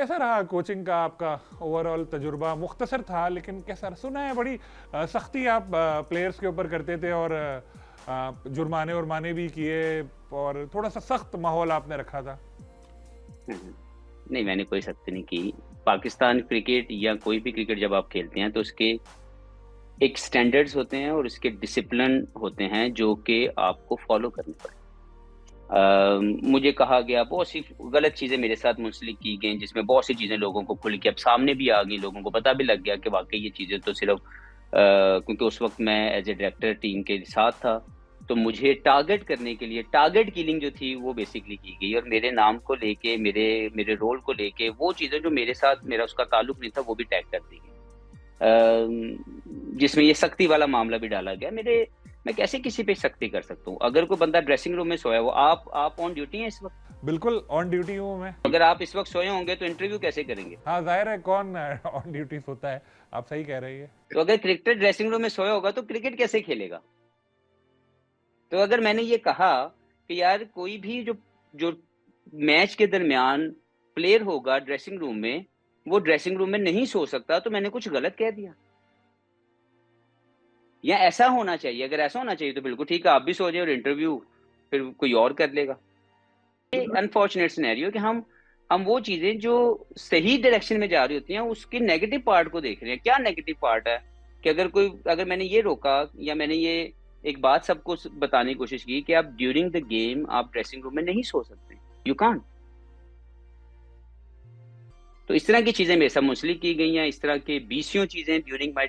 कैसा रहा कोचिंग का आपका ओवरऑल तजुर्बा? मुख्तसर था लेकिन कैसा रहा? सुना है बड़ी सख्ती आप प्लेयर्स के ऊपर करते थे और जुर्माने और माने भी किए और थोड़ा सा सख्त माहौल आपने रखा था। हम्म। नहीं, मैंने कोई सख्ती नहीं की। पाकिस्तान क्रिकेट या कोई भी क्रिकेट जब आप खेलते हैं तो उसके एक स्टैंडर्ड्स होते हैं और उसके डिसिप्लिन होते हैं जो कि आपको फॉलो करने पड़े। मुझे कहा गया, बहुत सी गलत चीजें मेरे साथ मुंसलिक की गई जिसमें बहुत सी चीजें लोगों को खुल के अब सामने भी आ गई, लोगों को पता भी लग गया कि वाकई ये चीजें तो सिर्फ क्योंकि उस वक्त मैं एज ए डायरेक्टर टीम के साथ था, तो मुझे टारगेट करने के लिए टारगेट किलिंग जो थी वो बेसिकली की गई, और मेरे नाम को लेके, मेरे मेरे रोल को लेके वो चीजें जो मेरे साथ मेरा उसका ताल्लुक नहीं था वो भी टैग कर दी गई। जिसमें ये सख्ती वाला मामला भी डाला गया। मैं कैसे किसी पे सख्ती कर सकता हूँ? अगर कोई बंदा ड्रेसिंग रूम में सोया हो, आप ऑन ड्यूटी हैं इस वक्त, बिल्कुल ऑन ड्यूटी हूँ मैं। अगर आप इस वक्त सोए होंगे तो इंटरव्यू कैसे करेंगे? हाँ, जाहिर है कौन ऑन ड्यूटी होता है। आप सही कह रही है। तो अगर क्रिकेटर ड्रेसिंग रूम में सोया होगा तो क्रिकेट कैसे खेलेगा? तो अगर मैंने ये कहा कि यार कोई भी जो जो मैच के दरमियान प्लेयर होगा ड्रेसिंग रूम में, वो ड्रेसिंग रूम में नहीं सो सकता, तो मैंने कुछ गलत कह दिया? या ऐसा होना चाहिए? अगर ऐसा होना चाहिए तो बिल्कुल ठीक है, आप भी सो जाए और इंटरव्यू फिर कोई और कर लेगा। अनफॉर्चुनेट सिनेरियो कि हम वो चीजें जो सही डायरेक्शन में जा रही होती हैं उसके नेगेटिव पार्ट को देख रहे हैं। क्या नेगेटिव पार्ट है कि अगर मैंने ये रोका या मैंने ये एक बात सबको बताने की कोशिश की कि आप ड्यूरिंग द गेम आप ड्रेसिंग रूम में नहीं सो सकते, यू कांट। तो इस तरह की चीजें मेरे साथ मुंसलिक की गई हैं, इस तरह के बीसियों चीजें ड्यूरिंग माई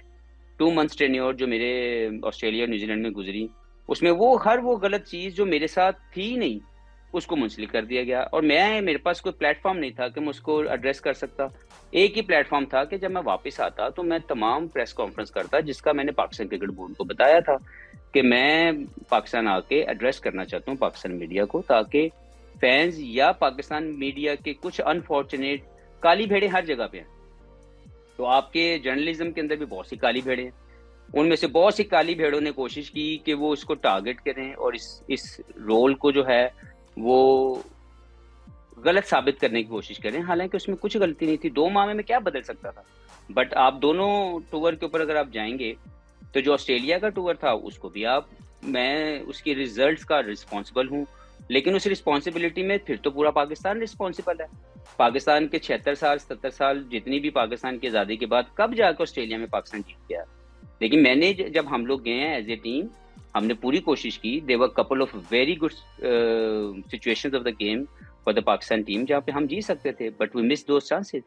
2 मंथ्स टेन्योर जो मेरे ऑस्ट्रेलिया और न्यूजीलैंड में गुजरी, उसमें वो गलत चीज जो मेरे साथ थी नहीं उसको मुंसलिक कर दिया गया, और मेरे पास कोई प्लेटफॉर्म नहीं था कि मैं उसको एड्रेस कर सकता। एक ही प्लेटफॉर्म था कि जब मैं वापस आता तो मैं तमाम प्रेस कॉन्फ्रेंस करता, जिसका मैंने पाकिस्तान क्रिकेट बोर्ड को बताया था कि मैं पाकिस्तान आके एड्रेस करना चाहता हूँ पाकिस्तान मीडिया को, ताकि फैंस या पाकिस्तान मीडिया के कुछ अनफॉर्चुनेट काली भेड़े हर जगह पे हैं। तो आपके जर्नलिज्म के अंदर भी बहुत सी काली भेड़े हैं, उनमें से बहुत सी काली भेड़ों ने कोशिश की कि वो इसको टारगेट करें और इस रोल को जो है वो गलत साबित करने की कोशिश करें, हालांकि उसमें कुछ गलती नहीं थी। 2 माह में मैं क्या बदल सकता था? बट आप दोनों टूर के ऊपर अगर आप जाएंगे तो जो ऑस्ट्रेलिया का टूर था उसको भी मैं उसकी रिजल्ट्स का रिस्पॉन्सिबल हूँ, लेकिन उस रिस्पॉन्सिबिलिटी में फिर तो पूरा पाकिस्तान रिस्पॉन्सिबल है। पाकिस्तान के 76 साल 77 साल जितनी भी पाकिस्तान की आज़ादी के बाद कब जाकर ऑस्ट्रेलिया में पाकिस्तान जीत गया? लेकिन मैंने जब हम लोग गए हैं एज ए टीम, हमने पूरी कोशिश की। There were couple of very good situations of the game for the Pakistan team जहाँ पे हम जीत सकते थे, but we miss those chances.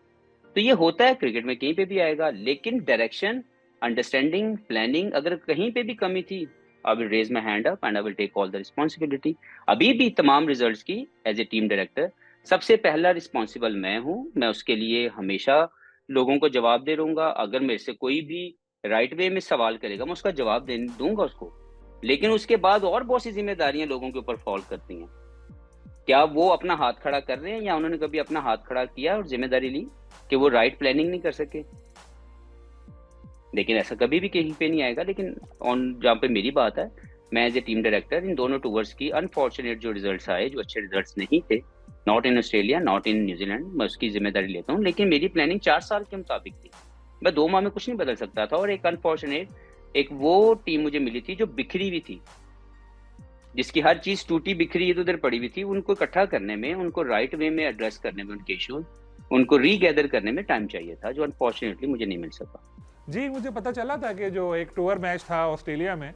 तो ये होता है क्रिकेट में, कहीं पे भी आएगा, लेकिन डायरेक्शन, अंडरस्टैंडिंग, प्लानिंग अगर कहीं पे भी कमी थी, I will raise my hand up and I will take all the responsibility. अभी भी तमाम रिजल्ट्स की एज ए टीम डायरेक्टर सबसे पहला रिस्पॉन्सिबल मैं हूँ। मैं उसके लिए हमेशा लोगों को जवाब दे रहूंगा। अगर मेरे से कोई भी राइट वे में सवाल करेगा मैं उसका जवाब दे दूंगा उसको, लेकिन उसके बाद और बहुत सी जिम्मेदारियां लोगों के ऊपर फॉल करती हैं। क्या वो अपना हाथ खड़ा कर रहे हैं या उन्होंने कभी अपना हाथ खड़ा किया और जिम्मेदारी ली कि वो राइट प्लानिंग नहीं कर सके? लेकिन ऐसा कभी भी कहीं पे नहीं आएगा। लेकिन ऑन जहाँ पे मेरी बात है, मैं एज ए टीम डायरेक्टर इन दोनों टूर्स की अनफॉर्चुनेट जो रिजल्ट्स आए, जो अच्छे रिजल्ट्स नहीं थे, not in Australia not in New Zealand, मैं उसकी जिम्मेदारी लेता हूँ। लेकिन मेरी प्लानिंग 4 साल के मुताबिक थी, मैं 2 माह में कुछ नहीं बदल सकता था। और एक अनफॉर्चुनेट एक वो टीम मुझे मिली थी जो बिखरी हुई थी, जिसकी हर चीज टूटी बिखरी इधर उधर पड़ी हुई थी। उनको इकट्ठा करने में, उनको राइट वे में एड्रेस करने में, उनके इश्यूज उनको रीगैदर करने में टाइम चाहिए था, जो अनफॉर्चुनेटली मुझे नहीं मिल सका। जी, मुझे पता चला था कि जो एक टूर मैच था ऑस्ट्रेलिया में,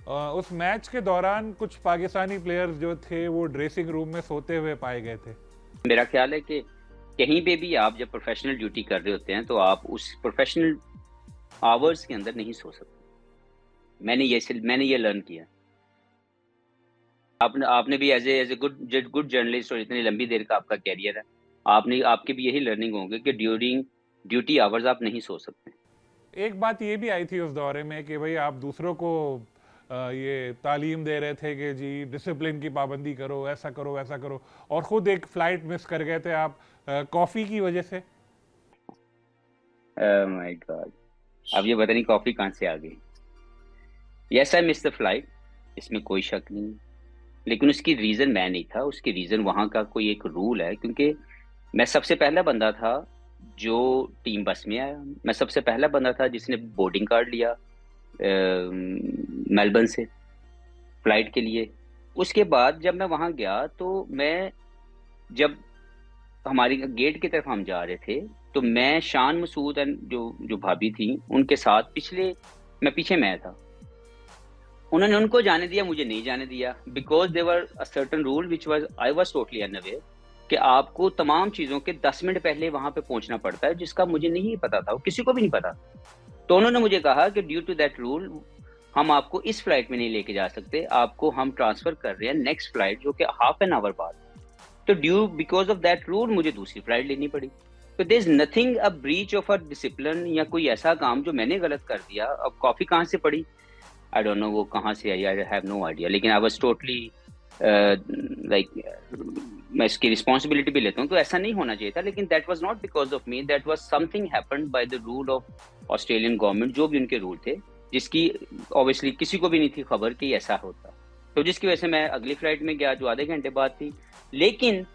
उस मैच के दौरान कुछ पाकिस्तानी प्लेयर्स जो थे वो ड्रेसिंग रूम में सोते हुए पाए गए थे। मेरा ख्याल है कि कहीं पे भी आप जब प्रोफेशनल ड्यूटी कर रहे होते हैं तो आप उस प्रोफेशनल आवर्स के अंदर नहीं सो सकते। मैंने ये लर्न किया। आपने भी एज ए गुड जर्नलिस्ट, और इतनी लंबी देर का आपका कैरियर है, आपकी भी यही लर्निंग होगी कि ड्यूरिंग ड्यूटी आवर्स आप नहीं सो सकते। एक बात ये भी आई थी उस दौरे में कि भाई आप दूसरों को ये तालीम दे रहे थे कि जी डिसिप्लिन की पाबंदी करो, ऐसा करो वैसा करो, और खुद एक फ्लाइट मिस कर गए थे आप कॉफी की वजह से। माय गॉड, अब ये पता नहीं कॉफी कहाँ से आ गई। Yes, I miss the flight, इसमें कोई शक नहीं, लेकिन उसकी रीजन मैं नहीं था। उसकी रीजन वहां का कोई एक रूल है, क्योंकि मैं सबसे पहला बंदा था जो टीम बस में आया। मैं सबसे पहला बंदा था जिसने बोर्डिंग कार्ड लिया मेलबर्न से फ्लाइट के लिए। उसके बाद जब मैं वहां गया तो मैं, जब हमारी गेट की तरफ हम जा रहे थे, तो मैं, शान मसूद एंड जो जो भाभी थी उनके साथ पीछे मैं था। उन्होंने उनको जाने दिया, मुझे नहीं जाने दिया, because there a certain rule which was I was totally unaware कि आपको तमाम चीज़ों के 10 मिनट पहले वहां पे पहुंचना पड़ता है, जिसका मुझे नहीं पता था, किसी को भी नहीं पता। तो उन्होंने मुझे कहा कि ड्यू टू दैट रूल हम आपको इस फ्लाइट में नहीं लेके जा सकते, आपको हम ट्रांसफर कर रहे हैं नेक्स्ट फ्लाइट जो कि हाफ एन आवर बाद। तो due because of that rule मुझे दूसरी फ्लाइट लेनी पड़ी। तो there is nothing a breach of a discipline या कोई ऐसा काम जो मैंने गलत कर दिया। अब कॉफी कहाँ से पड़ी, आई डोंट नो वो कहाँ से आई, आई हैव नो आइडिया, लेकिन आई वाज टोटली लाइक, मैं इसकी रिस्पॉन्सिबिलिटी भी लेता हूँ, तो ऐसा नहीं होना चाहिए था। लेकिन that was not because of me, that was something happened by the rule of Australian government, जो भी उनके रूल थे, जिसकी ऑब्वियसली किसी को भी नहीं थी खबर कि ऐसा होता। तो जिसकी वजह से मैं अगली फ्लाइट में गया जो आधे घंटे बाद थी। लेकिन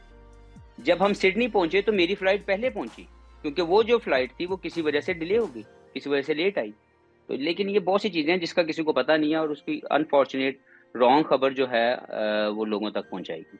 जब हम सिडनी पहुंचे तो मेरी फ्लाइट पहले पहुंची, क्योंकि वो जो फ्लाइट थी वो किसी वजह से डिले हो गई, किसी वजह से लेट आई। तो लेकिन ये बहुत सी चीजें हैं जिसका किसी को पता नहीं है, और उसकी अनफॉर्चुनेट रॉन्ग खबर जो है वो लोगों तक पहुंचाएगी।